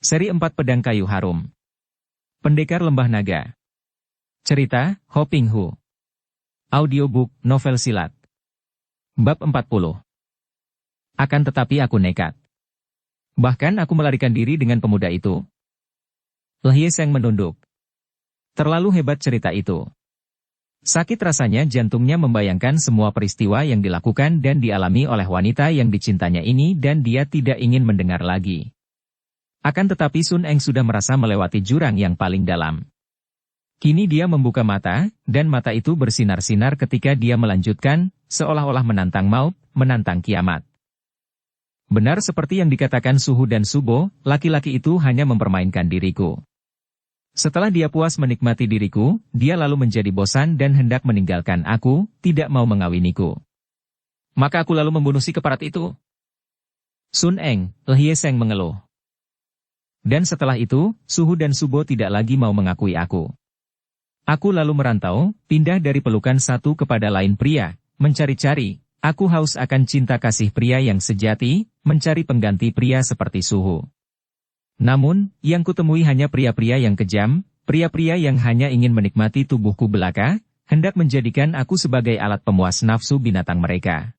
Seri 4 Pedang Kayu Harum. Pendekar Lembah Naga. Cerita, Ho Ping Hu. Audiobook, novel silat. Bab 40. Akan tetapi aku nekat. Bahkan aku melarikan diri dengan pemuda itu. Lhie Seng menunduk. Terlalu hebat cerita itu. Sakit rasanya jantungnya membayangkan semua peristiwa yang dilakukan dan dialami oleh wanita yang dicintanya ini dan dia tidak ingin mendengar lagi. Akan tetapi Sun Eng sudah merasa melewati jurang yang paling dalam. Kini dia membuka mata, dan mata itu bersinar-sinar ketika dia melanjutkan, seolah-olah menantang maut, menantang kiamat. Benar seperti yang dikatakan Suhu dan Subo, laki-laki itu hanya mempermainkan diriku. Setelah dia puas menikmati diriku, dia lalu menjadi bosan dan hendak meninggalkan aku, tidak mau mengawiniku. Maka aku lalu membunuh si keparat itu. Sun Eng, Lhie Seng mengeluh. Dan setelah itu, Suhu dan Subo tidak lagi mau mengakui aku. Aku lalu merantau, pindah dari pelukan satu kepada lain pria, mencari-cari, aku haus akan cinta kasih pria yang sejati, mencari pengganti pria seperti Suhu. Namun, yang kutemui hanya pria-pria yang kejam, pria-pria yang hanya ingin menikmati tubuhku belaka, hendak menjadikan aku sebagai alat pemuas nafsu binatang mereka.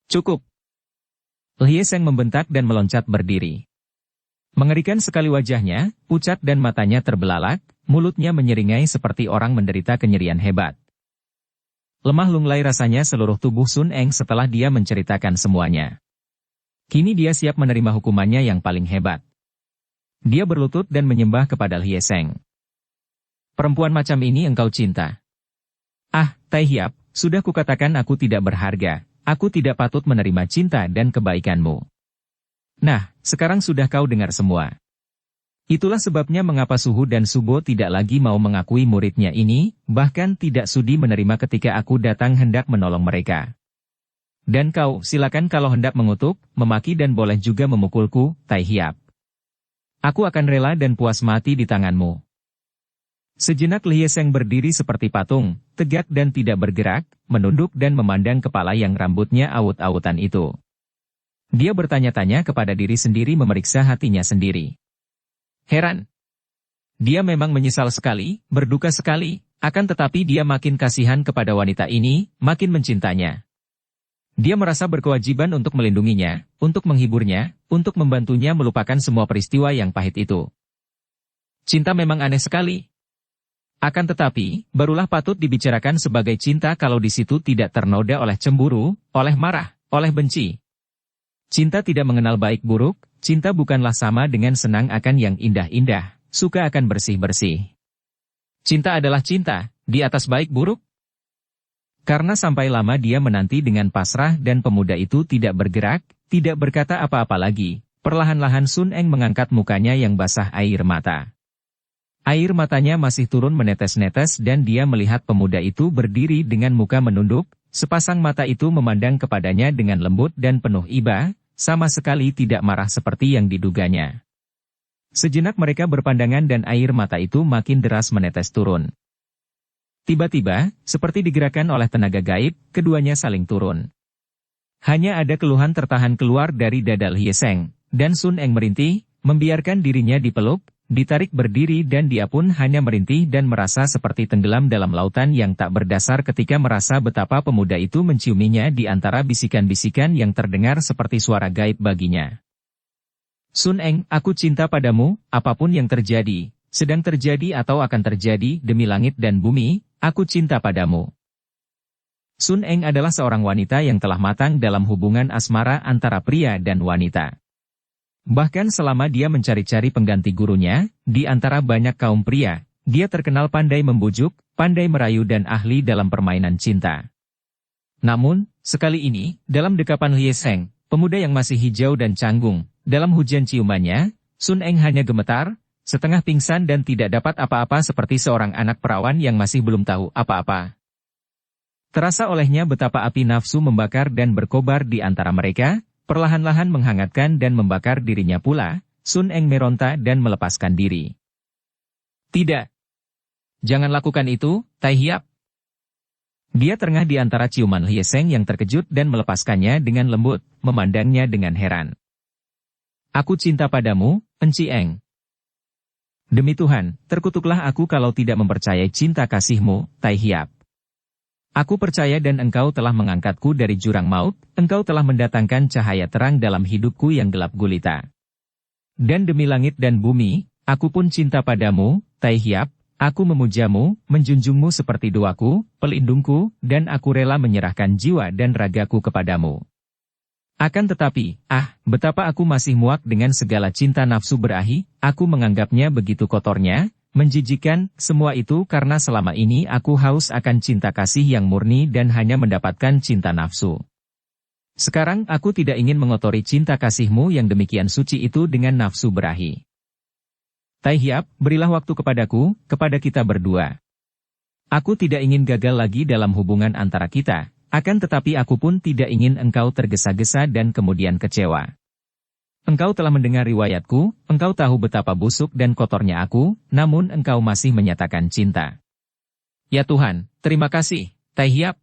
Cukup! Lhie Seng membentak dan meloncat berdiri. Mengerikan sekali wajahnya, pucat dan matanya terbelalak, mulutnya menyeringai seperti orang menderita kenyerian hebat. Lemah lunglai rasanya seluruh tubuh Sun Eng setelah dia menceritakan semuanya. Kini dia siap menerima hukumannya yang paling hebat. Dia berlutut dan menyembah kepada Lhie Seng. Perempuan macam ini engkau cinta. Ah, Tai Hiap, sudah kukatakan aku tidak berharga, aku tidak patut menerima cinta dan kebaikanmu. Nah, sekarang sudah kau dengar semua. Itulah sebabnya mengapa Suhu dan Subo tidak lagi mau mengakui muridnya ini, bahkan tidak sudi menerima ketika aku datang hendak menolong mereka. Dan kau, silakan kalau hendak mengutuk, memaki dan boleh juga memukulku, Tai Hiap. Aku akan rela dan puas mati di tanganmu. Sejenak Lhie Seng berdiri seperti patung, tegak dan tidak bergerak, menunduk dan memandang kepala yang rambutnya awut-awutan itu. Dia bertanya-tanya kepada diri sendiri memeriksa hatinya sendiri. Heran. Dia memang menyesal sekali, berduka sekali, akan tetapi dia makin kasihan kepada wanita ini, makin mencintanya. Dia merasa berkewajiban untuk melindunginya, untuk menghiburnya, untuk membantunya melupakan semua peristiwa yang pahit itu. Cinta memang aneh sekali. Akan tetapi, barulah patut dibicarakan sebagai cinta kalau di situ tidak ternoda oleh cemburu, oleh marah, oleh benci. Cinta tidak mengenal baik buruk, cinta bukanlah sama dengan senang akan yang indah-indah, suka akan bersih-bersih. Cinta adalah cinta, di atas baik buruk. Karena sampai lama dia menanti dengan pasrah dan pemuda itu tidak bergerak, tidak berkata apa-apa lagi, perlahan-lahan Sun Eng mengangkat mukanya yang basah air mata. Air matanya masih turun menetes-netes dan dia melihat pemuda itu berdiri dengan muka menunduk, sepasang mata itu memandang kepadanya dengan lembut dan penuh iba, sama sekali tidak marah seperti yang diduganya. Sejenak mereka berpandangan dan air mata itu makin deras menetes turun. Tiba-tiba, seperti digerakkan oleh tenaga gaib, keduanya saling turun. Hanya ada keluhan tertahan keluar dari dada Lhie Seng, dan Sun Eng merintih, membiarkan dirinya dipeluk, ditarik berdiri dan dia pun hanya merintih dan merasa seperti tenggelam dalam lautan yang tak berdasar ketika merasa betapa pemuda itu menciuminya di antara bisikan-bisikan yang terdengar seperti suara gaib baginya. Sun Eng, aku cinta padamu, apapun yang terjadi, sedang terjadi atau akan terjadi demi langit dan bumi, aku cinta padamu. Sun Eng adalah seorang wanita yang telah matang dalam hubungan asmara antara pria dan wanita. Bahkan selama dia mencari-cari pengganti gurunya, di antara banyak kaum pria, dia terkenal pandai membujuk, pandai merayu dan ahli dalam permainan cinta. Namun, sekali ini, dalam dekapan Lhie Seng, pemuda yang masih hijau dan canggung, dalam hujan ciumannya, Sun Eng hanya gemetar, setengah pingsan dan tidak dapat apa-apa seperti seorang anak perawan yang masih belum tahu apa-apa. Terasa olehnya betapa api nafsu membakar dan berkobar di antara mereka, perlahan-lahan menghangatkan dan membakar dirinya pula, Sun Eng meronta dan melepaskan diri. Tidak. Jangan lakukan itu, Tai Hiap. Dia terengah di antara ciuman Lhie Seng yang terkejut dan melepaskannya dengan lembut, memandangnya dengan heran. Aku cinta padamu, Encieng. Demi Tuhan, terkutuklah aku kalau tidak mempercayai cinta kasihmu, Tai Hiap. Aku percaya dan engkau telah mengangkatku dari jurang maut, engkau telah mendatangkan cahaya terang dalam hidupku yang gelap gulita. Dan demi langit dan bumi, aku pun cinta padamu, Tai Hiap, aku memujamu, menjunjungmu seperti doaku, pelindungku, dan aku rela menyerahkan jiwa dan ragaku kepadamu. Akan tetapi, betapa aku masih muak dengan segala cinta nafsu berahi, aku menganggapnya begitu kotornya, menjijikan, semua itu karena selama ini aku haus akan cinta kasih yang murni dan hanya mendapatkan cinta nafsu. Sekarang aku tidak ingin mengotori cinta kasihmu yang demikian suci itu dengan nafsu berahi. Tai Hiap, berilah waktu kepadaku, kepada kita berdua. Aku tidak ingin gagal lagi dalam hubungan antara kita. Akan tetapi aku pun tidak ingin engkau tergesa-gesa dan kemudian kecewa. Engkau telah mendengar riwayatku, engkau tahu betapa busuk dan kotornya aku, namun engkau masih menyatakan cinta. Ya Tuhan, terima kasih, Tai Hiap.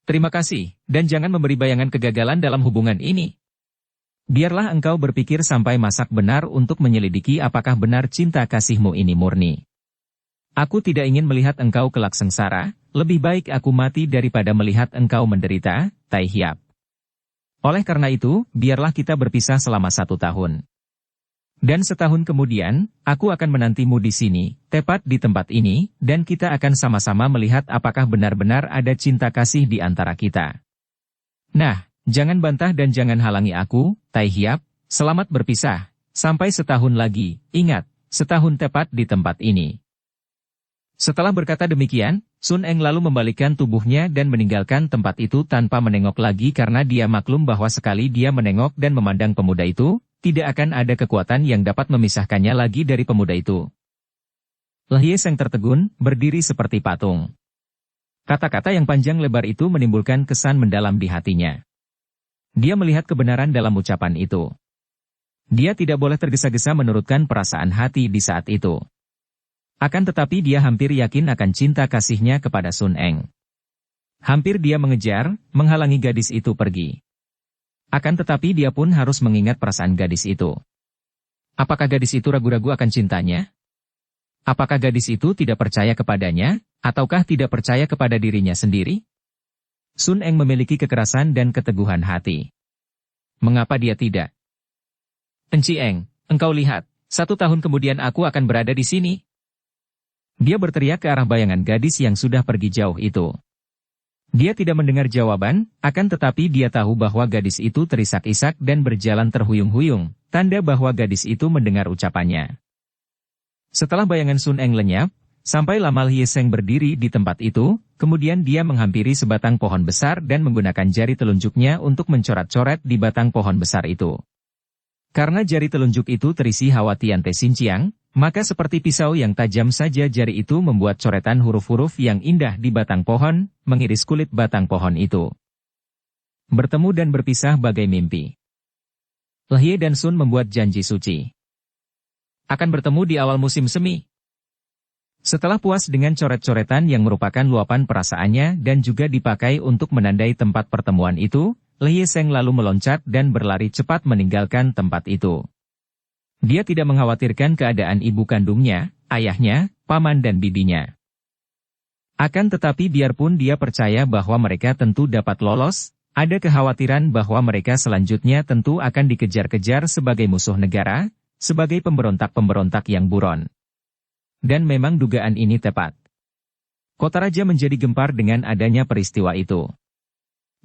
Terima kasih, dan jangan memberi bayangan kegagalan dalam hubungan ini. Biarlah engkau berpikir sampai masak benar untuk menyelidiki apakah benar cinta kasihmu ini murni. Aku tidak ingin melihat engkau kelak sengsara, lebih baik aku mati daripada melihat engkau menderita, Tai Hiap. Oleh karena itu, biarlah kita berpisah selama 1 tahun. Dan setahun kemudian, aku akan menantimu di sini, tepat di tempat ini, dan kita akan sama-sama melihat apakah benar-benar ada cinta kasih di antara kita. Nah, jangan bantah dan jangan halangi aku, Tai Hiap, selamat berpisah, sampai setahun lagi, ingat, setahun tepat di tempat ini. Setelah berkata demikian, Sun Eng lalu membalikkan tubuhnya dan meninggalkan tempat itu tanpa menengok lagi karena dia maklum bahwa sekali dia menengok dan memandang pemuda itu, tidak akan ada kekuatan yang dapat memisahkannya lagi dari pemuda itu. Lhie Seng tertegun, berdiri seperti patung. Kata-kata yang panjang lebar itu menimbulkan kesan mendalam di hatinya. Dia melihat kebenaran dalam ucapan itu. Dia tidak boleh tergesa-gesa menurutkan perasaan hati di saat itu. Akan tetapi dia hampir yakin akan cinta kasihnya kepada Sun Eng. Hampir dia mengejar, menghalangi gadis itu pergi. Akan tetapi dia pun harus mengingat perasaan gadis itu. Apakah gadis itu ragu-ragu akan cintanya? Apakah gadis itu tidak percaya kepadanya, ataukah tidak percaya kepada dirinya sendiri? Sun Eng memiliki kekerasan dan keteguhan hati. Mengapa dia tidak? Encieng, engkau lihat, 1 tahun kemudian aku akan berada di sini. Dia berteriak ke arah bayangan gadis yang sudah pergi jauh itu. Dia tidak mendengar jawaban, akan tetapi dia tahu bahwa gadis itu terisak-isak dan berjalan terhuyung-huyung, tanda bahwa gadis itu mendengar ucapannya. Setelah bayangan Sun Eng lenyap, sampai lama Lhie Seng berdiri di tempat itu, kemudian dia menghampiri sebatang pohon besar dan menggunakan jari telunjuknya untuk mencoret-coret di batang pohon besar itu. Karena jari telunjuk itu terisi hawa Tiante Xinjiang, maka seperti pisau yang tajam saja jari itu membuat coretan huruf-huruf yang indah di batang pohon, mengiris kulit batang pohon itu. Bertemu dan berpisah bagai mimpi. Lhie dan Sun membuat janji suci. Akan bertemu di awal musim semi. Setelah puas dengan coret-coretan yang merupakan luapan perasaannya dan juga dipakai untuk menandai tempat pertemuan itu, Lhie Seng lalu meloncat dan berlari cepat meninggalkan tempat itu. Dia tidak mengkhawatirkan keadaan ibu kandungnya, ayahnya, paman dan bibinya. Akan tetapi biarpun dia percaya bahwa mereka tentu dapat lolos, ada kekhawatiran bahwa mereka selanjutnya tentu akan dikejar-kejar sebagai musuh negara, sebagai pemberontak-pemberontak yang buron. Dan memang dugaan ini tepat. Kota raja menjadi gempar dengan adanya peristiwa itu.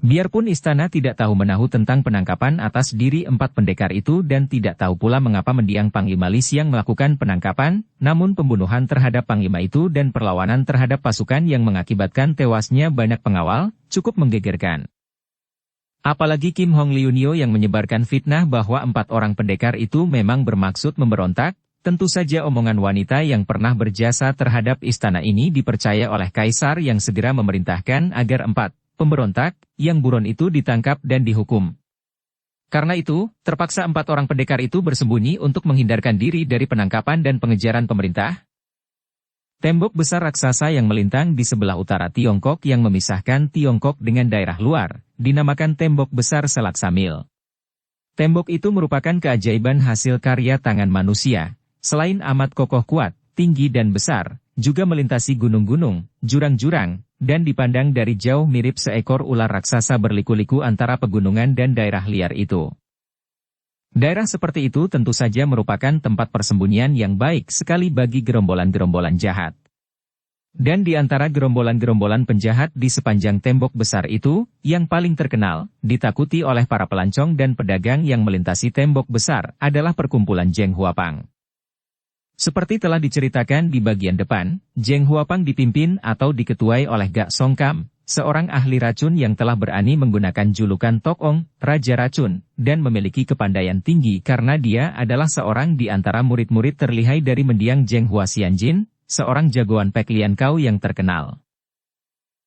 Biarpun istana tidak tahu menahu tentang penangkapan atas diri 4 pendekar itu dan tidak tahu pula mengapa mendiang Panglima Li Xiang melakukan penangkapan, namun pembunuhan terhadap Panglima itu dan perlawanan terhadap pasukan yang mengakibatkan tewasnya banyak pengawal, cukup menggegerkan. Apalagi Kim Hong Liunio yang menyebarkan fitnah bahwa 4 orang pendekar itu memang bermaksud memberontak, tentu saja omongan wanita yang pernah berjasa terhadap istana ini dipercaya oleh Kaisar yang segera memerintahkan agar 4 pemberontak yang buron itu ditangkap dan dihukum. Karena itu, terpaksa 4 orang pendekar itu bersembunyi untuk menghindarkan diri dari penangkapan dan pengejaran pemerintah. Tembok besar raksasa yang melintang di sebelah utara Tiongkok yang memisahkan Tiongkok dengan daerah luar, dinamakan Tembok Besar Selat Samil. Tembok itu merupakan keajaiban hasil karya tangan manusia. Selain amat kokoh kuat, tinggi dan besar, juga melintasi gunung-gunung, jurang-jurang, dan dipandang dari jauh mirip seekor ular raksasa berliku-liku antara pegunungan dan daerah liar itu. Daerah seperti itu tentu saja merupakan tempat persembunyian yang baik sekali bagi gerombolan-gerombolan jahat. Dan di antara gerombolan-gerombolan penjahat di sepanjang tembok besar itu, yang paling terkenal, ditakuti oleh para pelancong dan pedagang yang melintasi tembok besar, adalah perkumpulan Zheng Huapang. Seperti telah diceritakan di bagian depan, Zheng Huapang dipimpin atau diketuai oleh Gak Songkam, seorang ahli racun yang telah berani menggunakan julukan Tok Ong, Raja Racun, dan memiliki kepandaian tinggi karena dia adalah seorang di antara murid-murid terlihai dari mendiang Zheng Huasianjin, seorang jagoan Pek Lian Kau yang terkenal.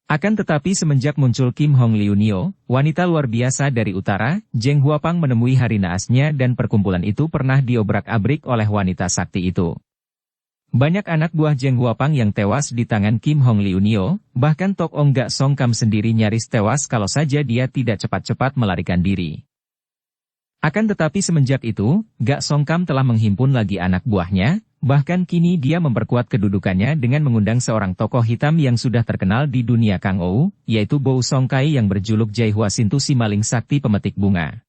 Akan tetapi semenjak muncul Kim Hong Liunio, wanita luar biasa dari utara, Zheng Huapang menemui hari naasnya dan perkumpulan itu pernah diobrak-abrik oleh wanita sakti itu. Banyak anak buah Zheng Huapang yang tewas di tangan Kim Hong Liunio, bahkan Tok Ong Gak Songkam sendiri nyaris tewas kalau saja dia tidak cepat-cepat melarikan diri. Akan tetapi semenjak itu, Gak Songkam telah menghimpun lagi anak buahnya, bahkan kini dia memperkuat kedudukannya dengan mengundang seorang tokoh hitam yang sudah terkenal di dunia Kang Ou, yaitu Bou Songkai yang berjuluk Jai Hua Sintu si maling sakti pemetik bunga.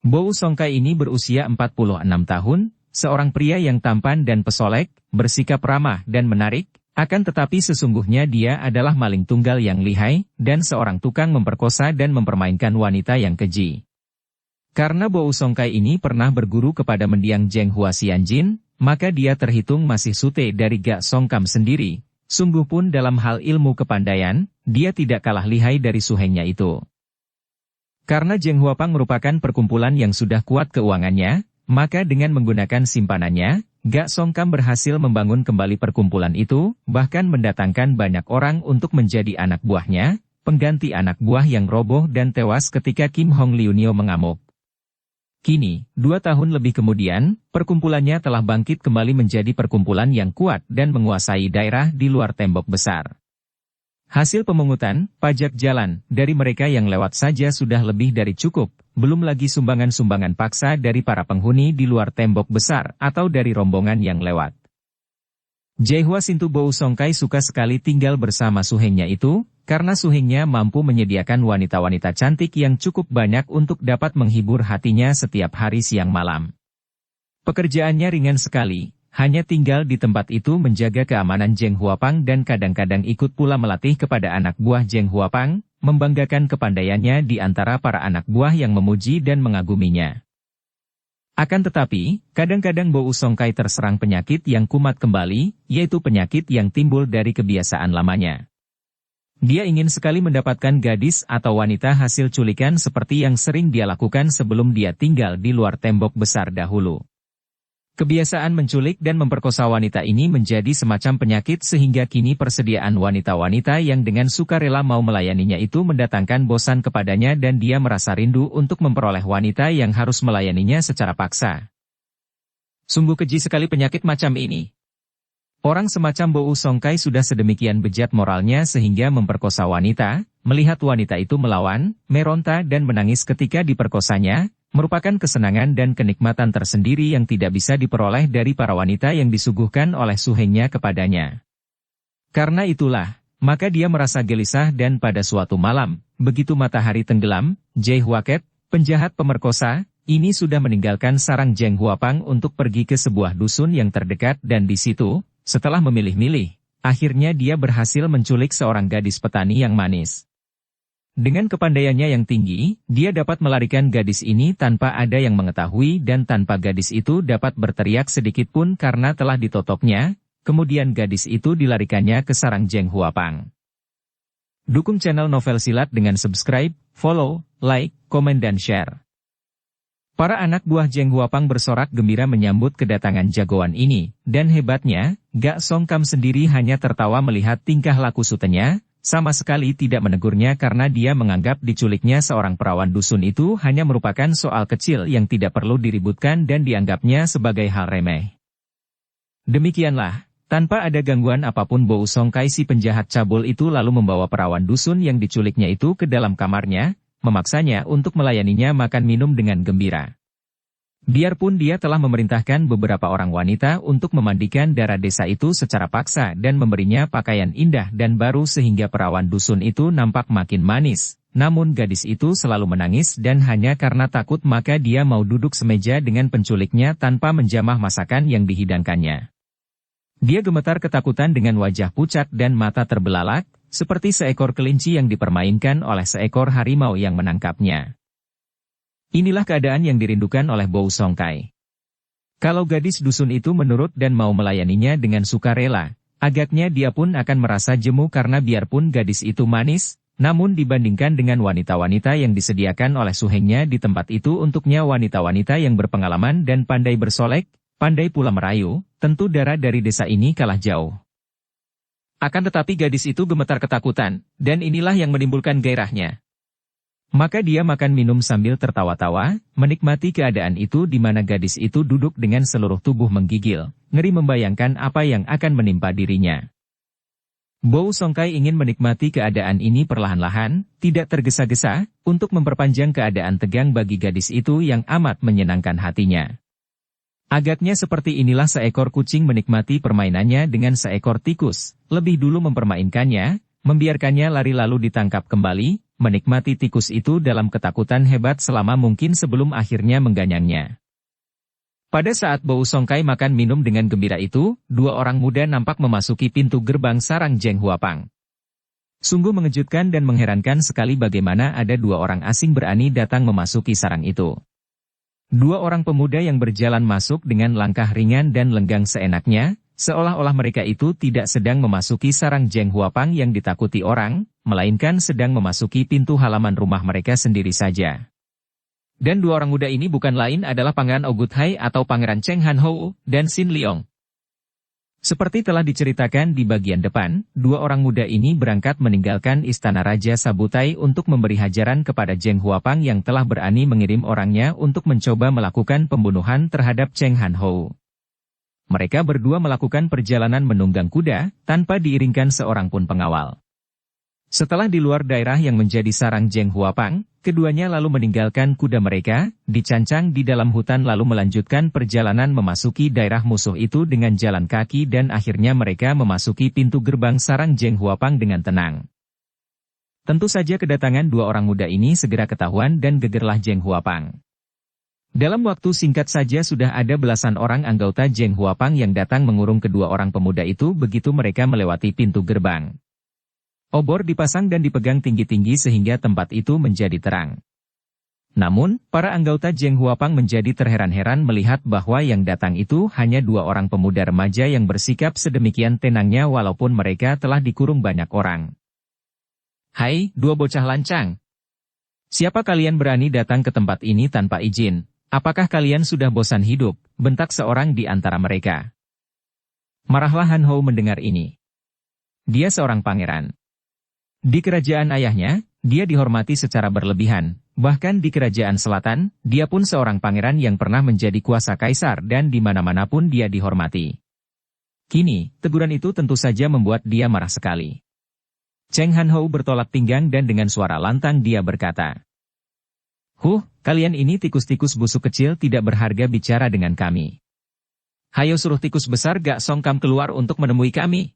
Bou Songkai ini berusia 46 tahun, seorang pria yang tampan dan pesolek, bersikap ramah dan menarik, akan tetapi sesungguhnya dia adalah maling tunggal yang lihai, dan seorang tukang memperkosa dan mempermainkan wanita yang keji. Karena Bou Songkai ini pernah berguru kepada mendiang Zheng Huasianjin, maka dia terhitung masih sute dari Gak Songkam sendiri. Sungguh pun dalam hal ilmu kepandaian, dia tidak kalah lihai dari suhengnya itu. Karena Zheng Huapang merupakan perkumpulan yang sudah kuat keuangannya, maka dengan menggunakan simpanannya, Gak Songkam berhasil membangun kembali perkumpulan itu, bahkan mendatangkan banyak orang untuk menjadi anak buahnya, pengganti anak buah yang roboh dan tewas ketika Kim Hong Liunio mengamuk. Kini, 2 tahun lebih kemudian, perkumpulannya telah bangkit kembali menjadi perkumpulan yang kuat dan menguasai daerah di luar tembok besar. Hasil pemungutan, pajak jalan, dari mereka yang lewat saja sudah lebih dari cukup, belum lagi sumbangan-sumbangan paksa dari para penghuni di luar tembok besar atau dari rombongan yang lewat. Jai Hua Sintu Bou Songkai suka sekali tinggal bersama suhengnya itu, karena suhengnya mampu menyediakan wanita-wanita cantik yang cukup banyak untuk dapat menghibur hatinya setiap hari siang malam. Pekerjaannya ringan sekali, hanya tinggal di tempat itu menjaga keamanan Zheng Huapang dan kadang-kadang ikut pula melatih kepada anak buah Zheng Huapang, membanggakan kepandaiannya di antara para anak buah yang memuji dan mengaguminya. Akan tetapi, kadang-kadang Bou Songkai terserang penyakit yang kumat kembali, yaitu penyakit yang timbul dari kebiasaan lamanya. Dia ingin sekali mendapatkan gadis atau wanita hasil culikan seperti yang sering dia lakukan sebelum dia tinggal di luar tembok besar dahulu. Kebiasaan menculik dan memperkosa wanita ini menjadi semacam penyakit sehingga kini persediaan wanita-wanita yang dengan sukarela mau melayaninya itu mendatangkan bosan kepadanya dan dia merasa rindu untuk memperoleh wanita yang harus melayaninya secara paksa. Sungguh keji sekali penyakit macam ini. Orang semacam Bou Songkai sudah sedemikian bejat moralnya sehingga memperkosa wanita, melihat wanita itu melawan, meronta dan menangis ketika diperkosanya, merupakan kesenangan dan kenikmatan tersendiri yang tidak bisa diperoleh dari para wanita yang disuguhkan oleh suhengnya kepadanya. Karena itulah, maka dia merasa gelisah dan pada suatu malam, begitu matahari tenggelam, Jai Huakep, penjahat pemerkosa, ini sudah meninggalkan sarang Zheng Huapang untuk pergi ke sebuah dusun yang terdekat dan di situ, setelah memilih-milih, akhirnya dia berhasil menculik seorang gadis petani yang manis. Dengan kepandaiannya yang tinggi, dia dapat melarikan gadis ini tanpa ada yang mengetahui dan tanpa gadis itu dapat berteriak sedikitpun karena telah ditotoknya, kemudian gadis itu dilarikannya ke sarang Zheng Huapang. Dukung channel Novel Silat dengan subscribe, follow, like, komen dan share. Para anak buah Zheng Huapang bersorak gembira menyambut kedatangan jagoan ini, dan hebatnya, Gak Songkam sendiri hanya tertawa melihat tingkah laku sutenya, sama sekali tidak menegurnya karena dia menganggap diculiknya seorang perawan dusun itu hanya merupakan soal kecil yang tidak perlu diributkan dan dianggapnya sebagai hal remeh. Demikianlah, tanpa ada gangguan apapun Bou Songkai si penjahat cabul itu lalu membawa perawan dusun yang diculiknya itu ke dalam kamarnya, memaksanya untuk melayaninya makan minum dengan gembira. Biarpun dia telah memerintahkan beberapa orang wanita untuk memandikan darah desa itu secara paksa dan memberinya pakaian indah dan baru sehingga perawan dusun itu nampak makin manis, namun gadis itu selalu menangis dan hanya karena takut maka dia mau duduk semeja dengan penculiknya tanpa menjamah masakan yang dihidangkannya. Dia gemetar ketakutan dengan wajah pucat dan mata terbelalak, seperti seekor kelinci yang dipermainkan oleh seekor harimau yang menangkapnya. Inilah keadaan yang dirindukan oleh Bou Songkai. Kalau gadis dusun itu menurut dan mau melayaninya dengan sukarela, agaknya dia pun akan merasa jemu karena biarpun gadis itu manis, namun dibandingkan dengan wanita-wanita yang disediakan oleh suhengnya di tempat itu untuknya wanita-wanita yang berpengalaman dan pandai bersolek, pandai pula merayu, tentu darah dari desa ini kalah jauh. Akan tetapi gadis itu gemetar ketakutan, dan inilah yang menimbulkan gairahnya. Maka dia makan minum sambil tertawa-tawa, menikmati keadaan itu di mana gadis itu duduk dengan seluruh tubuh menggigil, ngeri membayangkan apa yang akan menimpa dirinya. Bou Songkai ingin menikmati keadaan ini perlahan-lahan, tidak tergesa-gesa, untuk memperpanjang keadaan tegang bagi gadis itu yang amat menyenangkan hatinya. Agaknya seperti inilah seekor kucing menikmati permainannya dengan seekor tikus, lebih dulu mempermainkannya, membiarkannya lari lalu ditangkap kembali, menikmati tikus itu dalam ketakutan hebat selama mungkin sebelum akhirnya mengganyangnya. Pada saat Bou Songkai makan minum dengan gembira itu, dua orang muda nampak memasuki pintu gerbang sarang Zheng Huapang. Sungguh mengejutkan dan mengherankan sekali bagaimana ada dua orang asing berani datang memasuki sarang itu. Dua orang pemuda yang berjalan masuk dengan langkah ringan dan lenggang seenaknya, seolah-olah mereka itu tidak sedang memasuki sarang Zheng Huapang yang ditakuti orang, melainkan sedang memasuki pintu halaman rumah mereka sendiri saja. Dan dua orang muda ini bukan lain adalah Pangeran Ogut Hai atau Pangeran Cheng Han Hou dan Xin Liong. Seperti telah diceritakan di bagian depan, dua orang muda ini berangkat meninggalkan istana Raja Sabutai untuk memberi hajaran kepada Zheng Huapang yang telah berani mengirim orangnya untuk mencoba melakukan pembunuhan terhadap Cheng Han Hou. Mereka berdua melakukan perjalanan menunggang kuda, tanpa diiringkan seorang pun pengawal. Setelah di luar daerah yang menjadi sarang Zheng Huapang, keduanya lalu meninggalkan kuda mereka, dicancang di dalam hutan lalu melanjutkan perjalanan memasuki daerah musuh itu dengan jalan kaki dan akhirnya mereka memasuki pintu gerbang sarang Zheng Huapang dengan tenang. Tentu saja kedatangan dua orang muda ini segera ketahuan dan gegerlah Zheng Huapang. Dalam waktu singkat saja sudah ada belasan orang anggota Zheng Huapang yang datang mengurung kedua orang pemuda itu begitu mereka melewati pintu gerbang. Obor dipasang dan dipegang tinggi-tinggi sehingga tempat itu menjadi terang. Namun, para anggota Zheng Huapang menjadi terheran-heran melihat bahwa yang datang itu hanya dua orang pemuda remaja yang bersikap sedemikian tenangnya walaupun mereka telah dikurung banyak orang. "Hai, dua bocah lancang. Siapa kalian berani datang ke tempat ini tanpa izin? Apakah kalian sudah bosan hidup?" bentak seorang di antara mereka. Marahlah Han Hou mendengar ini. Dia seorang pangeran. Di kerajaan ayahnya, dia dihormati secara berlebihan, bahkan di kerajaan selatan, dia pun seorang pangeran yang pernah menjadi kuasa kaisar dan di mana-mana pun dia dihormati. Kini, teguran itu tentu saja membuat dia marah sekali. Cheng Han Hou bertolak pinggang dan dengan suara lantang dia berkata, Kalian ini tikus-tikus busuk kecil tidak berharga bicara dengan kami. Hayo suruh tikus besar Gak Songkam keluar untuk menemui kami."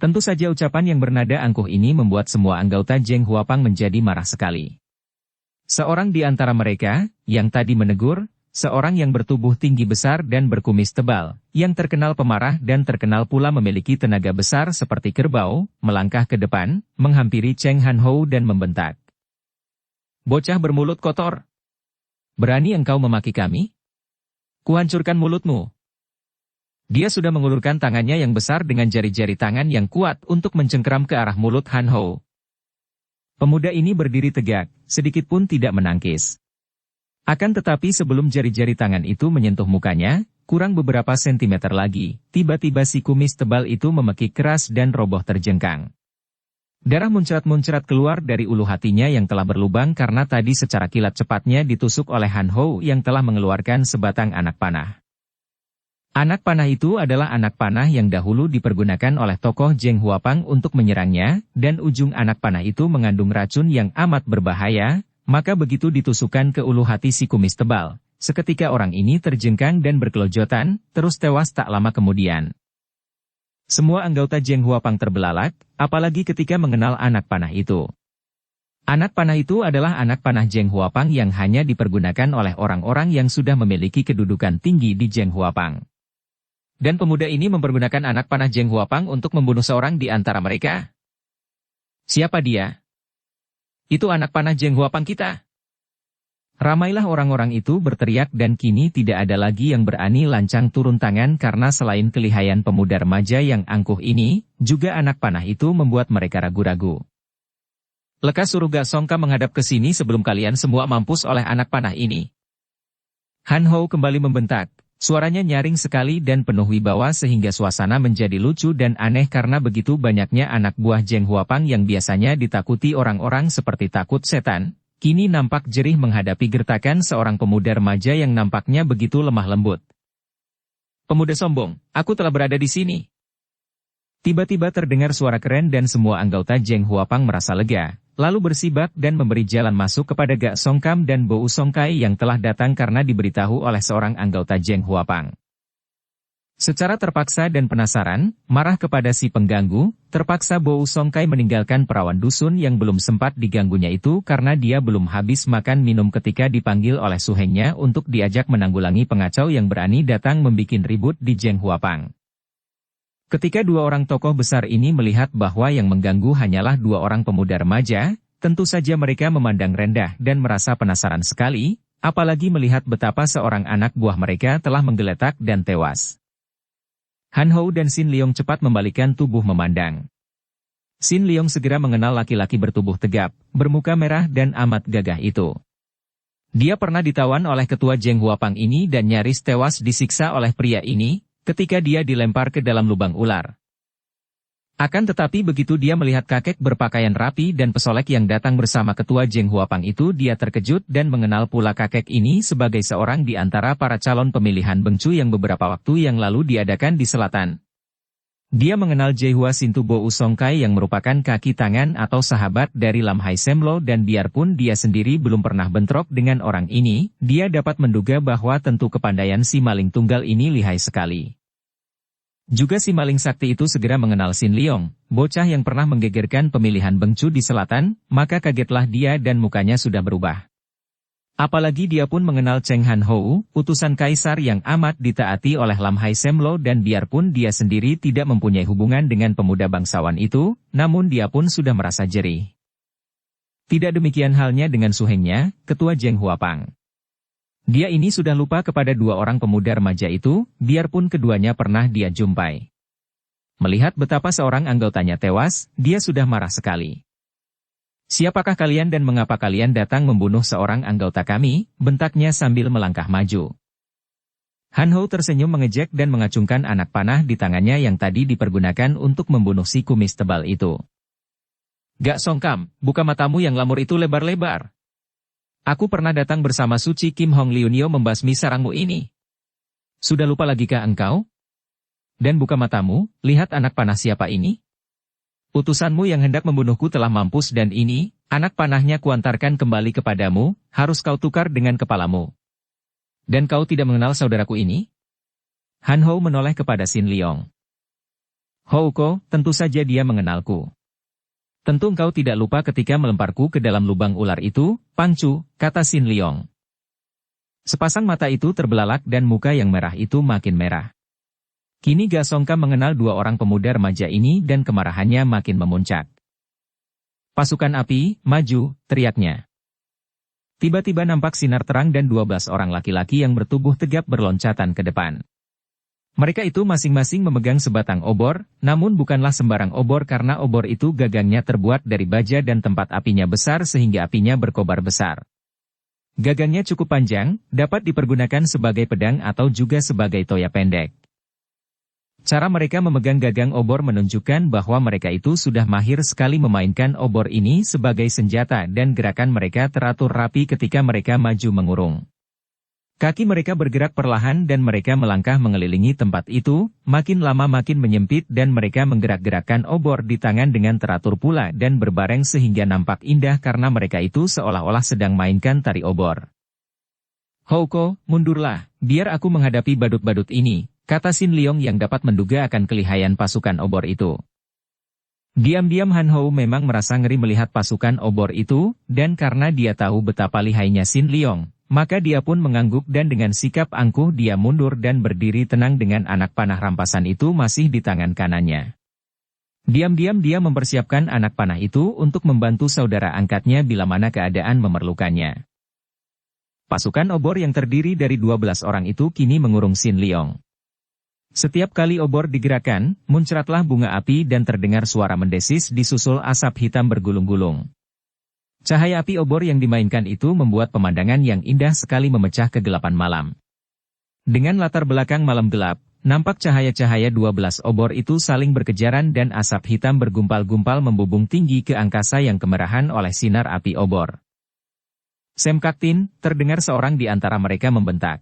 Tentu saja ucapan yang bernada angkuh ini membuat semua anggota Zheng Huapang menjadi marah sekali. Seorang di antara mereka, yang tadi menegur, seorang yang bertubuh tinggi besar dan berkumis tebal, yang terkenal pemarah dan terkenal pula memiliki tenaga besar seperti kerbau, melangkah ke depan, menghampiri Cheng Han Hou dan membentak. "Bocah bermulut kotor! Berani engkau memaki kami? Kuhancurkan mulutmu!" Dia sudah mengulurkan tangannya yang besar dengan jari-jari tangan yang kuat untuk mencengkeram ke arah mulut Han Hou. Pemuda ini berdiri tegak, sedikit pun tidak menangkis. Akan tetapi sebelum jari-jari tangan itu menyentuh mukanya, kurang beberapa sentimeter lagi, tiba-tiba si kumis tebal itu memekik keras dan roboh terjengkang. Darah muncrat-muncrat keluar dari ulu hatinya yang telah berlubang karena tadi secara kilat cepatnya ditusuk oleh Han Hou yang telah mengeluarkan sebatang anak panah. Anak panah itu adalah anak panah yang dahulu dipergunakan oleh tokoh Zheng Huapang untuk menyerangnya, dan ujung anak panah itu mengandung racun yang amat berbahaya, maka begitu ditusukkan ke ulu hati si kumis tebal. Seketika orang ini terjengkang dan berkelojotan, terus tewas tak lama kemudian. Semua anggota Zheng Huapang terbelalak, apalagi ketika mengenal anak panah itu. Anak panah itu adalah anak panah Zheng Huapang yang hanya dipergunakan oleh orang-orang yang sudah memiliki kedudukan tinggi di Zheng Huapang. Dan pemuda ini mempergunakan anak panah Zheng Huapang untuk membunuh seorang di antara mereka. Siapa dia? Itu anak panah Zheng Huapang kita. Ramailah orang-orang itu berteriak dan kini tidak ada lagi yang berani lancang turun tangan karena selain kelihayan pemuda remaja yang angkuh ini, juga anak panah itu membuat mereka ragu-ragu. Lekas suruh Gak Songka menghadap ke sini sebelum kalian semua mampus oleh anak panah ini. Han Ho kembali membentak. Suaranya nyaring sekali dan penuh wibawa sehingga suasana menjadi lucu dan aneh karena begitu banyaknya anak buah Zheng Huapang yang biasanya ditakuti orang-orang seperti takut setan, kini nampak jerih menghadapi gertakan seorang pemuda remaja yang nampaknya begitu lemah lembut. Pemuda sombong, aku telah berada di sini. Tiba-tiba terdengar suara keren dan semua anggota Zheng Huapang merasa lega. Lalu bersibak dan memberi jalan masuk kepada Gak Songkam dan Bou Songkai yang telah datang karena diberitahu oleh seorang anggota Zheng Huapang. Secara terpaksa dan penasaran, marah kepada si pengganggu, terpaksa Bou Songkai meninggalkan perawan dusun yang belum sempat diganggunya itu karena dia belum habis makan minum ketika dipanggil oleh suhengnya untuk diajak menanggulangi pengacau yang berani datang membikin ribut di Zheng Huapang. Ketika dua orang tokoh besar ini melihat bahwa yang mengganggu hanyalah dua orang pemuda remaja, tentu saja mereka memandang rendah dan merasa penasaran sekali, apalagi melihat betapa seorang anak buah mereka telah menggeletak dan tewas. Han Ho dan Sin Leong cepat membalikkan tubuh memandang. Sin Leong segera mengenal laki-laki bertubuh tegap, bermuka merah dan amat gagah itu. Dia pernah ditawan oleh ketua Zheng Huapang ini dan nyaris tewas disiksa oleh pria ini, ketika dia dilempar ke dalam lubang ular. Akan tetapi begitu dia melihat kakek berpakaian rapi dan pesolek yang datang bersama ketua Zheng Huapang itu dia terkejut dan mengenal pula kakek ini sebagai seorang di antara para calon pemilihan Bengcu yang beberapa waktu yang lalu diadakan di selatan. Dia mengenal Jehua Sintu Bou Songkai yang merupakan kaki tangan atau sahabat dari Lam Hai Semlo dan biarpun dia sendiri belum pernah bentrok dengan orang ini, dia dapat menduga bahwa tentu kepandaian si maling tunggal ini lihai sekali. Juga si maling sakti itu segera mengenal Sin Leong, bocah yang pernah menggegerkan pemilihan Bengcu di selatan, maka kagetlah dia dan mukanya sudah berubah. Apalagi dia pun mengenal Cheng Han Hou, utusan kaisar yang amat ditaati oleh Lam Hai Semlo dan biarpun dia sendiri tidak mempunyai hubungan dengan pemuda bangsawan itu, namun dia pun sudah merasa jerih. Tidak demikian halnya dengan suhengnya, ketua Zheng Huapang. Dia ini sudah lupa kepada dua orang pemuda remaja itu, biarpun keduanya pernah dia jumpai. Melihat betapa seorang anggotanya tewas, dia sudah marah sekali. Siapakah kalian dan mengapa kalian datang membunuh seorang anggota kami, bentaknya sambil melangkah maju. Han Ho tersenyum mengejek dan mengacungkan anak panah di tangannya yang tadi dipergunakan untuk membunuh si kumis tebal itu. Gak Songkam, buka matamu yang lamur itu lebar-lebar. Aku pernah datang bersama Suci Kim Hong Liunio membasmi sarangmu ini. Sudah lupa lagikah engkau? Dan buka matamu, lihat anak panah siapa ini? Utusanmu yang hendak membunuhku telah mampus dan ini, anak panahnya kuantarkan kembali kepadamu, harus kau tukar dengan kepalamu. Dan kau tidak mengenal saudaraku ini? Han Ho menoleh kepada Sin Leong. Houko, tentu saja dia mengenalku. Tentu engkau tidak lupa ketika melemparku ke dalam lubang ular itu, Pangcu, kata Sin Leong. Sepasang mata itu terbelalak dan muka yang merah itu makin merah. Kini Gak Songka mengenal dua orang pemuda remaja ini dan kemarahannya makin memuncak. Pasukan api, maju, teriaknya. Tiba-tiba nampak sinar terang dan 12 orang laki-laki yang bertubuh tegap berloncatan ke depan. Mereka itu masing-masing memegang sebatang obor, namun bukanlah sembarang obor karena obor itu gagangnya terbuat dari baja dan tempat apinya besar sehingga apinya berkobar besar. Gagangnya cukup panjang, dapat dipergunakan sebagai pedang atau juga sebagai toya pendek. Cara mereka memegang gagang obor menunjukkan bahwa mereka itu sudah mahir sekali memainkan obor ini sebagai senjata dan gerakan mereka teratur rapi ketika mereka maju mengurung. Kaki mereka bergerak perlahan dan mereka melangkah mengelilingi tempat itu, makin lama makin menyempit dan mereka menggerak-gerakkan obor di tangan dengan teratur pula dan berbareng sehingga nampak indah karena mereka itu seolah-olah sedang mainkan tari obor. "Houko, mundurlah, biar aku menghadapi badut-badut ini," kata Sin Leong yang dapat menduga akan kelihayan pasukan obor itu. Diam-diam Han Hou memang merasa ngeri melihat pasukan obor itu, dan karena dia tahu betapa lihainya Sin Leong, maka dia pun mengangguk dan dengan sikap angkuh dia mundur dan berdiri tenang dengan anak panah rampasan itu masih di tangan kanannya. Diam-diam dia mempersiapkan anak panah itu untuk membantu saudara angkatnya bila mana keadaan memerlukannya. Pasukan obor yang terdiri dari 12 orang itu kini mengurung Sin Leong. Setiap kali obor digerakkan, muncratlah bunga api dan terdengar suara mendesis disusul asap hitam bergulung-gulung. Cahaya api obor yang dimainkan itu membuat pemandangan yang indah sekali memecah kegelapan malam. Dengan latar belakang malam gelap, nampak cahaya-cahaya 12 obor itu saling berkejaran dan asap hitam bergumpal-gumpal membubung tinggi ke angkasa yang kemerahan oleh sinar api obor. "Semkaktin," terdengar seorang di antara mereka membentak.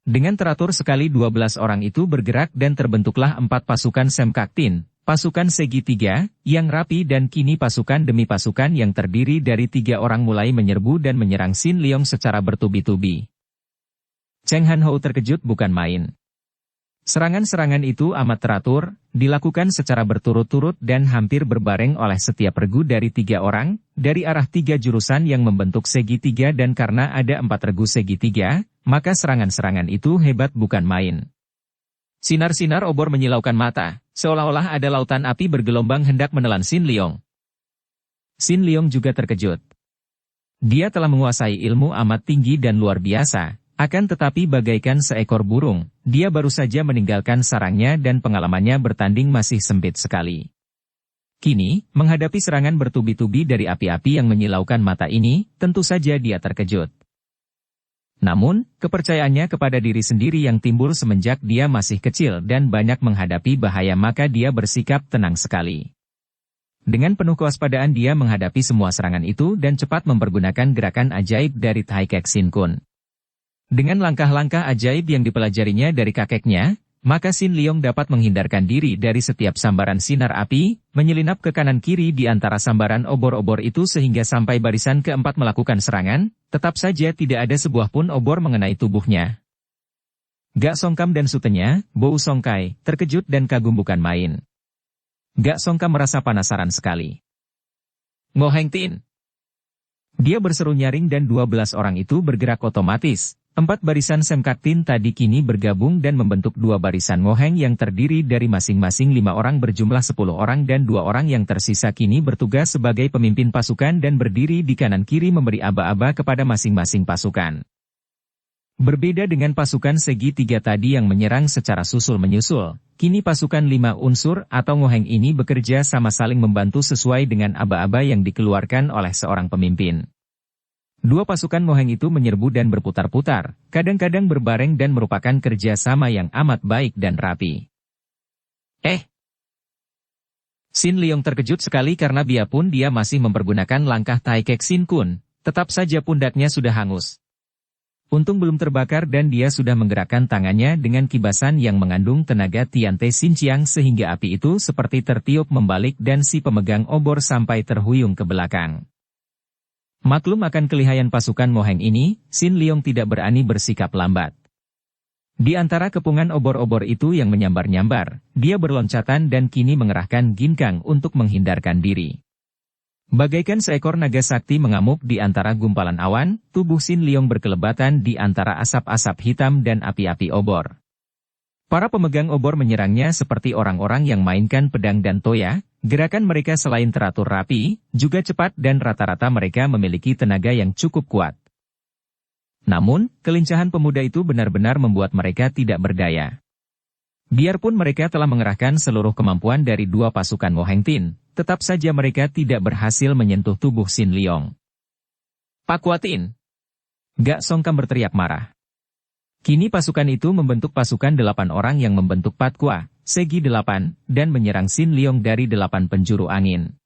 Dengan teratur sekali 12 orang itu bergerak dan terbentuklah 4 pasukan Semkaktin. Pasukan segitiga, yang rapi dan kini pasukan demi pasukan yang terdiri dari 3 orang mulai menyerbu dan menyerang Sin Leong secara bertubi-tubi. Cheng Han Hou terkejut bukan main. Serangan-serangan itu amat teratur, dilakukan secara berturut-turut dan hampir berbareng oleh setiap regu dari 3 orang, dari arah 3 jurusan yang membentuk segitiga dan karena ada 4 regu segitiga, maka serangan-serangan itu hebat bukan main. Sinar-sinar obor menyilaukan mata, seolah-olah ada lautan api bergelombang hendak menelan Sin Leong. Sin Leong juga terkejut. Dia telah menguasai ilmu amat tinggi dan luar biasa, akan tetapi bagaikan seekor burung, dia baru saja meninggalkan sarangnya dan pengalamannya bertanding masih sempit sekali. Kini, menghadapi serangan bertubi-tubi dari api-api yang menyilaukan mata ini, tentu saja dia terkejut. Namun, kepercayaannya kepada diri sendiri yang timbul semenjak dia masih kecil dan banyak menghadapi bahaya maka dia bersikap tenang sekali. Dengan penuh kewaspadaan dia menghadapi semua serangan itu dan cepat mempergunakan gerakan ajaib dari Tai Kek Sin Kun. Dengan langkah-langkah ajaib yang dipelajarinya dari kakeknya, maka Sin Leong dapat menghindarkan diri dari setiap sambaran sinar api, menyelinap ke kanan-kiri di antara sambaran obor-obor itu sehingga sampai barisan keempat melakukan serangan, tetap saja tidak ada sebuah pun obor mengenai tubuhnya. Gak Songkam dan sutenya, Bou Songkai, terkejut dan kagum bukan main. Gak Songkam merasa penasaran sekali. "Ngo Heng Tin!" Dia berseru nyaring dan 12 orang itu bergerak otomatis. 4 barisan Semkaktin tadi kini bergabung dan membentuk 2 barisan Ngoheng yang terdiri dari masing-masing 5 orang berjumlah 10 orang dan 2 orang yang tersisa kini bertugas sebagai pemimpin pasukan dan berdiri di kanan kiri memberi aba-aba kepada masing-masing pasukan. Berbeda dengan pasukan segitiga tadi yang menyerang secara susul-menyusul, kini pasukan 5 unsur atau Ngoheng ini bekerja sama saling membantu sesuai dengan aba-aba yang dikeluarkan oleh seorang pemimpin. 2 pasukan Ngoheng itu menyerbu dan berputar-putar, kadang-kadang berbareng dan merupakan kerja sama yang amat baik dan rapi. Sin Leong terkejut sekali karena biarpun dia masih mempergunakan langkah Tai Kek Sin Kun, tetap saja pundaknya sudah hangus. Untung belum terbakar dan dia sudah menggerakkan tangannya dengan kibasan yang mengandung tenaga Tiante Sin Chiang sehingga api itu seperti tertiup membalik dan si pemegang obor sampai terhuyung ke belakang. Maklum akan kelihayan pasukan Ngoheng ini, Sin Leong tidak berani bersikap lambat. Di antara kepungan obor-obor itu yang menyambar-nyambar, dia berloncatan dan kini mengerahkan ginkang untuk menghindarkan diri. Bagaikan seekor naga sakti mengamuk di antara gumpalan awan, tubuh Sin Leong berkelebatan di antara asap-asap hitam dan api-api obor. Para pemegang obor menyerangnya seperti orang-orang yang mainkan pedang dan toya. Gerakan mereka selain teratur rapi, juga cepat dan rata-rata mereka memiliki tenaga yang cukup kuat. Namun, kelincahan pemuda itu benar-benar membuat mereka tidak berdaya. Biarpun mereka telah mengerahkan seluruh kemampuan dari 2 pasukan Ngoheng Tin, tetap saja mereka tidak berhasil menyentuh tubuh Sin Leong. "Pak Kuatin!" Gak Songkam berteriak marah. Kini pasukan itu membentuk pasukan 8 orang yang membentuk Patkwa, Segi 8, dan menyerang Sin Leong dari 8 penjuru angin.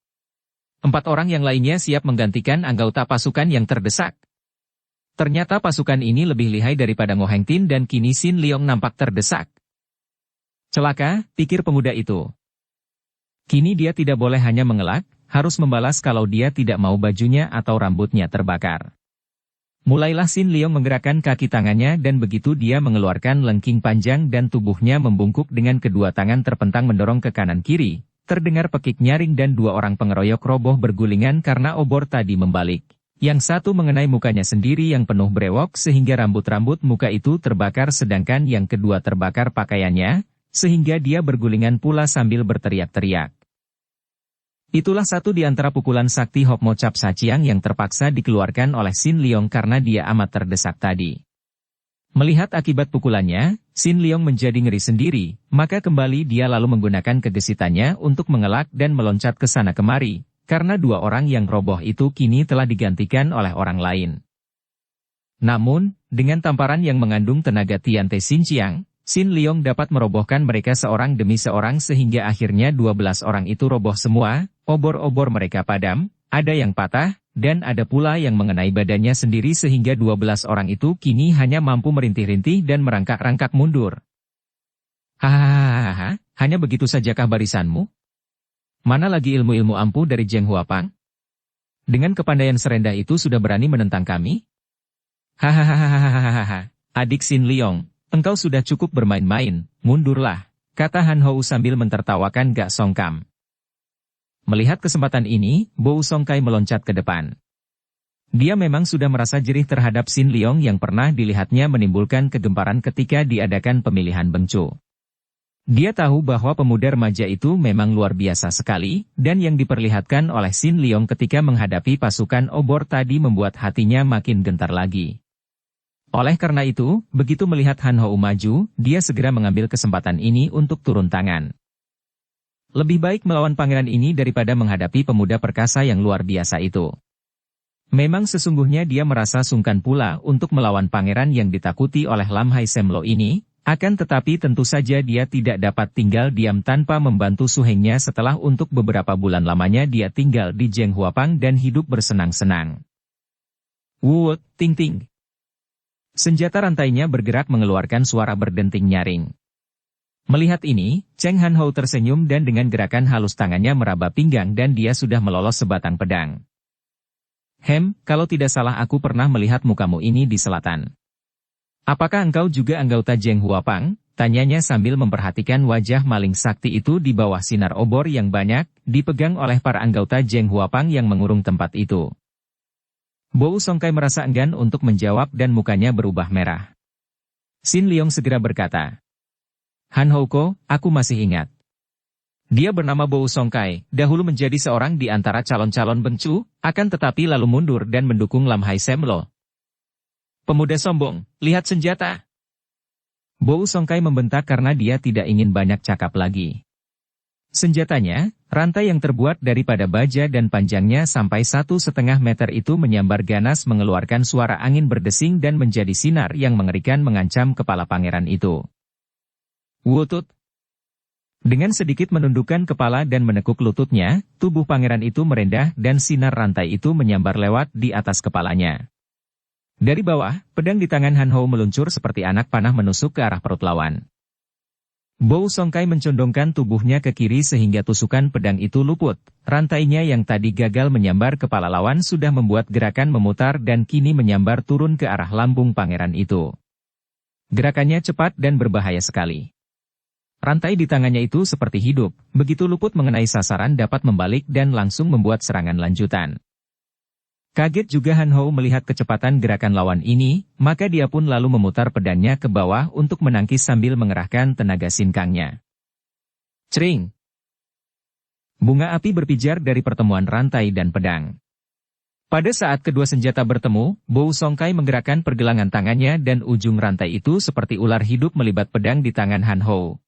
4 orang yang lainnya siap menggantikan anggota pasukan yang terdesak. Ternyata pasukan ini lebih lihai daripada Ngo Heng Tin dan kini Sin Leong nampak terdesak. Celaka, pikir pemuda itu. Kini dia tidak boleh hanya mengelak, harus membalas kalau dia tidak mau bajunya atau rambutnya terbakar. Mulailah Sin Leong menggerakkan kaki tangannya dan begitu dia mengeluarkan lengking panjang dan tubuhnya membungkuk dengan kedua tangan terpentang mendorong ke kanan kiri. Terdengar pekik nyaring dan dua orang pengeroyok roboh bergulingan karena obor tadi membalik. Yang satu mengenai mukanya sendiri yang penuh brewok sehingga rambut-rambut muka itu terbakar sedangkan yang kedua terbakar pakaiannya, sehingga dia bergulingan pula sambil berteriak-teriak. Itulah satu di antara pukulan sakti Hokmo Cap Saciang yang terpaksa dikeluarkan oleh Sin Leong karena dia amat terdesak tadi. Melihat akibat pukulannya, Sin Leong menjadi ngeri sendiri, maka kembali dia lalu menggunakan kegesitannya untuk mengelak dan meloncat ke sana kemari. Karena dua orang yang roboh itu kini telah digantikan oleh orang lain. Namun, dengan tamparan yang mengandung tenaga Tiante Xinjiang, Sin Leong dapat merobohkan mereka seorang demi seorang sehingga akhirnya 12 orang itu roboh semua, obor-obor mereka padam, ada yang patah, dan ada pula yang mengenai badannya sendiri sehingga 12 orang itu kini hanya mampu merintih-rintih dan merangkak-rangkak mundur. Hahaha, hanya begitu sajakah barisanmu? Mana lagi ilmu-ilmu ampuh dari Zheng Huapang? Dengan kepandaian serendah itu sudah berani menentang kami? Hahaha, adik Sin Leong, engkau sudah cukup bermain-main, mundurlah, kata Han Hou sambil mentertawakan Gak Songkam. Melihat kesempatan ini, Bou Songkai meloncat ke depan. Dia memang sudah merasa jerih terhadap Sin Leong yang pernah dilihatnya menimbulkan kegemparan ketika diadakan pemilihan Bengcu. Dia tahu bahwa pemuda remaja itu memang luar biasa sekali, dan yang diperlihatkan oleh Sin Leong ketika menghadapi pasukan obor tadi membuat hatinya makin gentar lagi. Oleh karena itu, begitu melihat Han Hou maju, dia segera mengambil kesempatan ini untuk turun tangan. Lebih baik melawan pangeran ini daripada menghadapi pemuda perkasa yang luar biasa itu. Memang sesungguhnya dia merasa sungkan pula untuk melawan pangeran yang ditakuti oleh Lam Hai Semlo ini. Akan tetapi tentu saja dia tidak dapat tinggal diam tanpa membantu suhengnya setelah untuk beberapa bulan lamanya dia tinggal di Zheng Huapang dan hidup bersenang-senang. Wuut, ting ting. Senjata rantainya bergerak mengeluarkan suara berdenting nyaring. Melihat ini, Cheng Han Hou tersenyum dan dengan gerakan halus tangannya meraba pinggang dan dia sudah melolos sebatang pedang. Kalau tidak salah aku pernah melihat mukamu ini di selatan. Apakah engkau juga anggota Zheng Huapang? Tanyanya sambil memperhatikan wajah maling sakti itu di bawah sinar obor yang banyak, dipegang oleh para anggota Zheng Huapang yang mengurung tempat itu. Bou Songkai merasa enggan untuk menjawab dan mukanya berubah merah. Sin Leong segera berkata, Han Houko, aku masih ingat. Dia bernama Bou Songkai, dahulu menjadi seorang di antara calon-calon Bengcu, akan tetapi lalu mundur dan mendukung Lam Hai Semlo. Pemuda sombong, lihat senjata. Bou Songkai membentak karena dia tidak ingin banyak cakap lagi. Senjatanya, rantai yang terbuat daripada baja dan panjangnya sampai 1,5 meter itu menyambar ganas mengeluarkan suara angin berdesing dan menjadi sinar yang mengerikan mengancam kepala pangeran itu. Wutut. Dengan sedikit menundukkan kepala dan menekuk lututnya, tubuh pangeran itu merendah dan sinar rantai itu menyambar lewat di atas kepalanya. Dari bawah, pedang di tangan Han Hou meluncur seperti anak panah menusuk ke arah perut lawan. Bou Songkai mencondongkan tubuhnya ke kiri sehingga tusukan pedang itu luput. Rantainya yang tadi gagal menyambar kepala lawan sudah membuat gerakan memutar dan kini menyambar turun ke arah lambung pangeran itu. Gerakannya cepat dan berbahaya sekali. Rantai di tangannya itu seperti hidup, begitu luput mengenai sasaran dapat membalik dan langsung membuat serangan lanjutan. Kaget juga Han Hou melihat kecepatan gerakan lawan ini, maka dia pun lalu memutar pedangnya ke bawah untuk menangkis sambil mengerahkan tenaga sinkangnya. Cering! Bunga api berpijar dari pertemuan rantai dan pedang. Pada saat kedua senjata bertemu, Bou Songkai menggerakkan pergelangan tangannya dan ujung rantai itu seperti ular hidup melibat pedang di tangan Han Hou.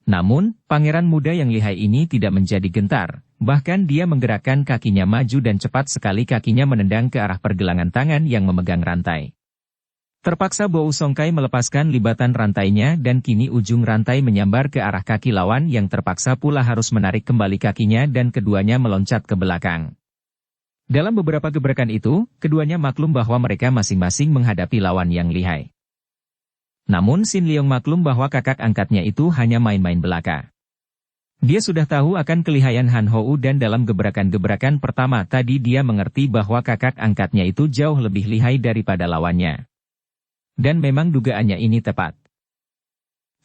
Namun, pangeran muda yang lihai ini tidak menjadi gentar, bahkan dia menggerakkan kakinya maju dan cepat sekali kakinya menendang ke arah pergelangan tangan yang memegang rantai. Terpaksa Bou Songkai melepaskan libatan rantainya dan kini ujung rantai menyambar ke arah kaki lawan yang terpaksa pula harus menarik kembali kakinya dan keduanya meloncat ke belakang. Dalam beberapa gebrakan itu, keduanya maklum bahwa mereka masing-masing menghadapi lawan yang lihai. Namun Sin Leong maklum bahwa kakak angkatnya itu hanya main-main belaka. Dia sudah tahu akan kelihayan Han Hou dan dalam gebrakan-gebrakan pertama tadi dia mengerti bahwa kakak angkatnya itu jauh lebih lihai daripada lawannya. Dan memang dugaannya ini tepat.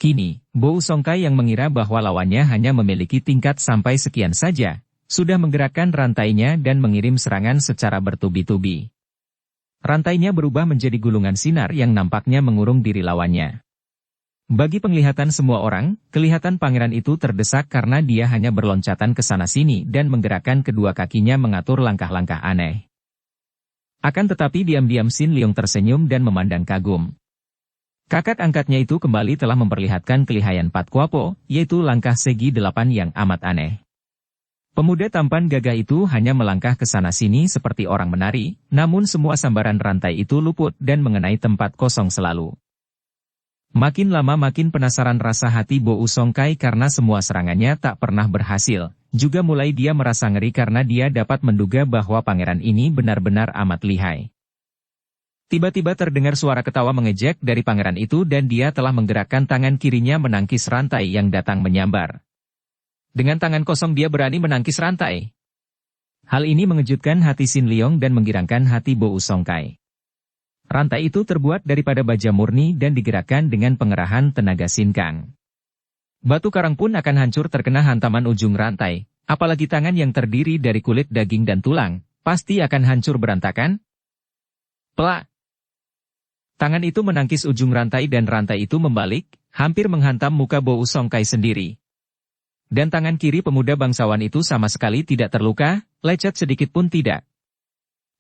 Kini, Bo Songkai yang mengira bahwa lawannya hanya memiliki tingkat sampai sekian saja, sudah menggerakkan rantainya dan mengirim serangan secara bertubi-tubi. Rantainya berubah menjadi gulungan sinar yang nampaknya mengurung diri lawannya. Bagi penglihatan semua orang, kelihatan pangeran itu terdesak karena dia hanya berloncatan ke sana-sini dan menggerakkan kedua kakinya mengatur langkah-langkah aneh. Akan tetapi diam-diam Sin Leong tersenyum dan memandang kagum. Kakak angkatnya itu kembali telah memperlihatkan kelihayan Pat Kuapo, yaitu langkah segi 8 yang amat aneh. Pemuda tampan gagah itu hanya melangkah ke sana-sini seperti orang menari, namun semua sambaran rantai itu luput dan mengenai tempat kosong selalu. Makin lama makin penasaran rasa hati Bo Songkai karena semua serangannya tak pernah berhasil. Juga mulai dia merasa ngeri karena dia dapat menduga bahwa pangeran ini benar-benar amat lihai. Tiba-tiba terdengar suara ketawa mengejek dari pangeran itu dan dia telah menggerakkan tangan kirinya menangkis rantai yang datang menyambar. Dengan tangan kosong dia berani menangkis rantai. Hal ini mengejutkan hati Sin Leong dan menggirangkan hati Bo Songkai. Rantai itu terbuat daripada baja murni dan digerakkan dengan pengerahan tenaga Sin Kang. Batu karang pun akan hancur terkena hantaman ujung rantai, apalagi tangan yang terdiri dari kulit, daging dan tulang, pasti akan hancur berantakan. Plak! Tangan itu menangkis ujung rantai dan rantai itu membalik, hampir menghantam muka Bo Songkai sendiri. Dan tangan kiri pemuda bangsawan itu sama sekali tidak terluka, lecet sedikit pun tidak.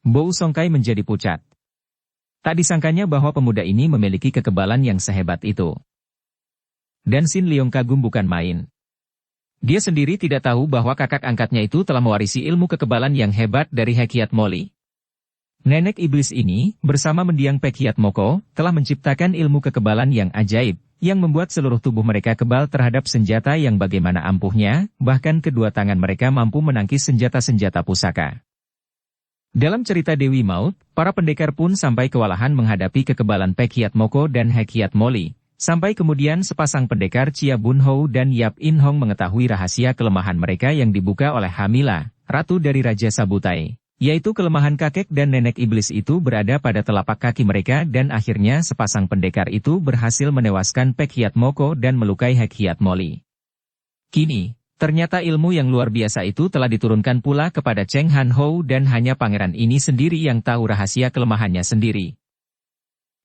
Bo Songkai menjadi pucat. Tak disangkanya bahwa pemuda ini memiliki kekebalan yang sehebat itu. Dan Sin Leong kagum bukan main. Dia sendiri tidak tahu bahwa kakak angkatnya itu telah mewarisi ilmu kekebalan yang hebat dari Hekiat Moli. Nenek iblis ini, bersama mendiang Pekiat Moko, telah menciptakan ilmu kekebalan yang ajaib, yang membuat seluruh tubuh mereka kebal terhadap senjata yang bagaimana ampuhnya, bahkan kedua tangan mereka mampu menangkis senjata-senjata pusaka. Dalam cerita Dewi Maut, para pendekar pun sampai kewalahan menghadapi kekebalan Pekiat Moko dan Hekiat Moli, sampai kemudian sepasang pendekar Chia Bun Hou dan Yap In Hong mengetahui rahasia kelemahan mereka yang dibuka oleh Hamila, ratu dari Raja Sabutai. Yaitu kelemahan kakek dan nenek iblis itu berada pada telapak kaki mereka dan akhirnya sepasang pendekar itu berhasil menewaskan Pekiat Moko dan melukai Hekiat Moli. Kini, ternyata ilmu yang luar biasa itu telah diturunkan pula kepada Cheng Han Hou dan hanya pangeran ini sendiri yang tahu rahasia kelemahannya sendiri.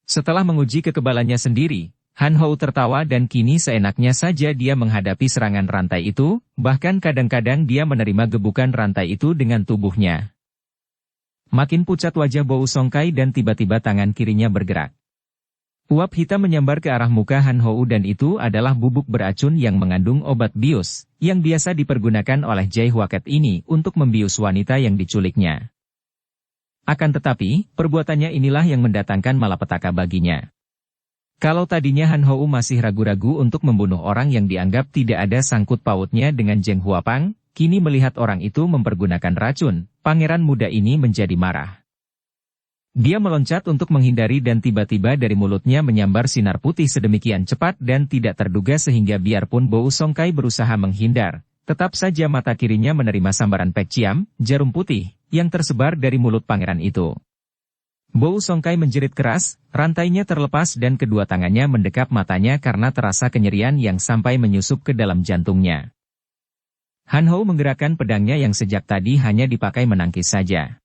Setelah menguji kekebalannya sendiri, Han Hou tertawa dan kini seenaknya saja dia menghadapi serangan rantai itu, bahkan kadang-kadang dia menerima gebukan rantai itu dengan tubuhnya. Makin pucat wajah Bo Songkai dan tiba-tiba tangan kirinya bergerak. Uap hitam menyambar ke arah muka Han Hou dan itu adalah bubuk beracun yang mengandung obat bius, yang biasa dipergunakan oleh Jai Huaket ini untuk membius wanita yang diculiknya. Akan tetapi, perbuatannya inilah yang mendatangkan malapetaka baginya. Kalau tadinya Han Hou masih ragu-ragu untuk membunuh orang yang dianggap tidak ada sangkut pautnya dengan Zheng Huapang, kini melihat orang itu mempergunakan racun, pangeran muda ini menjadi marah. Dia meloncat untuk menghindari dan tiba-tiba dari mulutnya menyambar sinar putih sedemikian cepat dan tidak terduga sehingga biarpun Bo Songkai berusaha menghindar, tetap saja mata kirinya menerima sambaran Pek Ciam, jarum putih, yang tersebar dari mulut pangeran itu. Bo Songkai menjerit keras, rantainya terlepas dan kedua tangannya mendekap matanya karena terasa kenyerian yang sampai menyusup ke dalam jantungnya. Han Hou menggerakkan pedangnya yang sejak tadi hanya dipakai menangkis saja.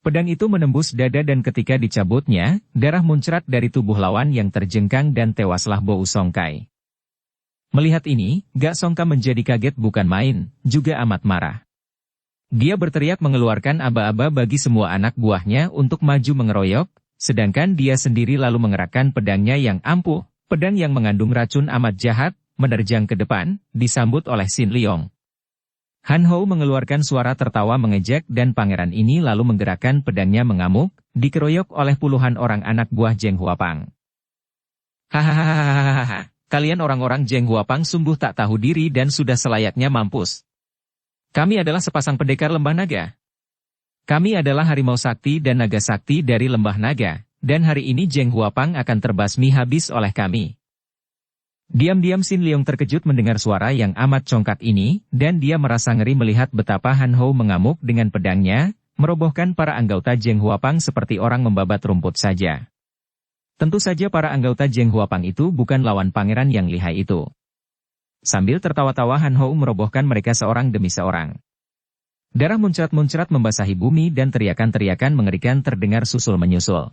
Pedang itu menembus dada dan ketika dicabutnya, darah muncrat dari tubuh lawan yang terjengkang dan tewaslah Bo Songkai. Melihat ini, Gak Songka menjadi kaget bukan main, juga amat marah. Dia berteriak mengeluarkan aba-aba bagi semua anak buahnya untuk maju mengeroyok, sedangkan dia sendiri lalu mengerahkan pedangnya yang ampuh, pedang yang mengandung racun amat jahat, menerjang ke depan, disambut oleh Sin Leong. Han Hou mengeluarkan suara tertawa mengejek dan pangeran ini lalu menggerakkan pedangnya mengamuk, dikeroyok oleh puluhan orang anak buah Zheng Huapang. Hahaha, kalian orang-orang Zheng Huapang sungguh tak tahu diri dan sudah selayaknya mampus. Kami adalah sepasang pendekar lembah naga. Kami adalah harimau sakti dan naga sakti dari lembah naga, dan hari ini Zheng Huapang akan terbasmi habis oleh kami. Diam-diam Xin Liong terkejut mendengar suara yang amat congkak ini, dan dia merasa ngeri melihat betapa Han Hou mengamuk dengan pedangnya, merobohkan para anggota Zheng Huapang seperti orang membabat rumput saja. Tentu saja para anggota Zheng Huapang itu bukan lawan pangeran yang lihai itu. Sambil tertawa-tawa Han Hou merobohkan mereka seorang demi seorang. Darah muncrat-muncrat membasahi bumi dan teriakan-teriakan mengerikan terdengar susul-menyusul.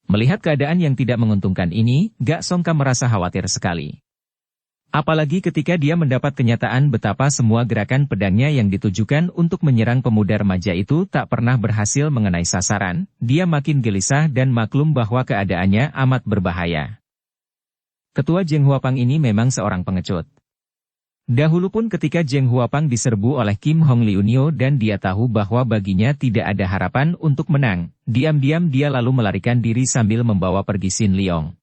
Melihat keadaan yang tidak menguntungkan ini, Gak Songkam merasa khawatir sekali. Apalagi ketika dia mendapat kenyataan betapa semua gerakan pedangnya yang ditujukan untuk menyerang pemuda remaja itu tak pernah berhasil mengenai sasaran, dia makin gelisah dan maklum bahwa keadaannya amat berbahaya. Ketua Zheng Huapang ini memang seorang pengecut. Dahulu pun ketika Zheng Huapang diserbu oleh Kim Hong Liunio dan dia tahu bahwa baginya tidak ada harapan untuk menang, diam-diam dia lalu melarikan diri sambil membawa pergi Xin Liong.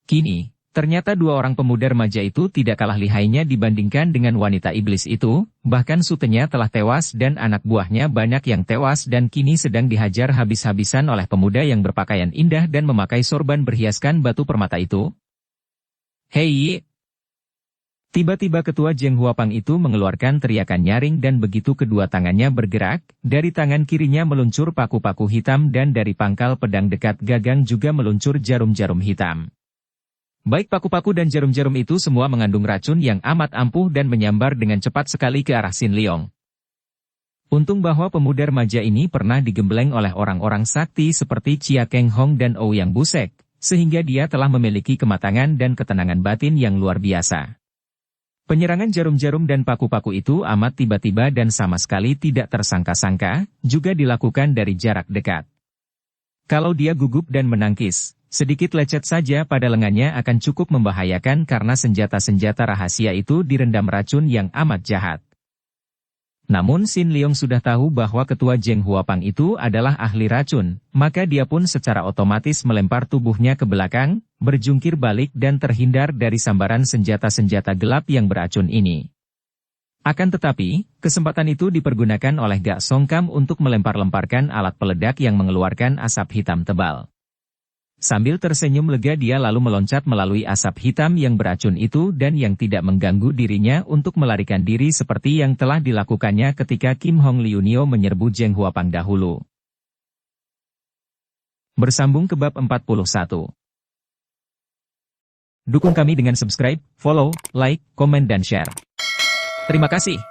Kini, ternyata dua orang pemuda remaja itu tidak kalah lihainya dibandingkan dengan wanita iblis itu, bahkan sutenya telah tewas dan anak buahnya banyak yang tewas dan kini sedang dihajar habis-habisan oleh pemuda yang berpakaian indah dan memakai sorban berhiaskan batu permata itu. Hei! Tiba-tiba ketua Zheng Huapang itu mengeluarkan teriakan nyaring dan begitu kedua tangannya bergerak, dari tangan kirinya meluncur paku-paku hitam dan dari pangkal pedang dekat gagang juga meluncur jarum-jarum hitam. Baik paku-paku dan jarum-jarum itu semua mengandung racun yang amat ampuh dan menyambar dengan cepat sekali ke arah Xin Liong. Untung bahwa pemuda remaja ini pernah digembleng oleh orang-orang sakti seperti Chia Keng Hong dan Ouyang Busek, sehingga dia telah memiliki kematangan dan ketenangan batin yang luar biasa. Penyerangan jarum-jarum dan paku-paku itu amat tiba-tiba dan sama sekali tidak tersangka-sangka, juga dilakukan dari jarak dekat. Kalau dia gugup dan menangkis, sedikit lecet saja pada lengannya akan cukup membahayakan karena senjata-senjata rahasia itu direndam racun yang amat jahat. Namun Xin Liong sudah tahu bahwa ketua Zheng Huapang itu adalah ahli racun, maka dia pun secara otomatis melempar tubuhnya ke belakang, berjungkir balik dan terhindar dari sambaran senjata-senjata gelap yang beracun ini. Akan tetapi, kesempatan itu dipergunakan oleh Gak Songkam untuk melempar-lemparkan alat peledak yang mengeluarkan asap hitam tebal. Sambil tersenyum lega dia lalu meloncat melalui asap hitam yang beracun itu dan yang tidak mengganggu dirinya untuk melarikan diri seperti yang telah dilakukannya ketika Kim Hong Liunio menyerbu Zheng Huapang dahulu. Bersambung ke bab 41. Dukung kami dengan subscribe, follow, like, komen dan share. Terima kasih.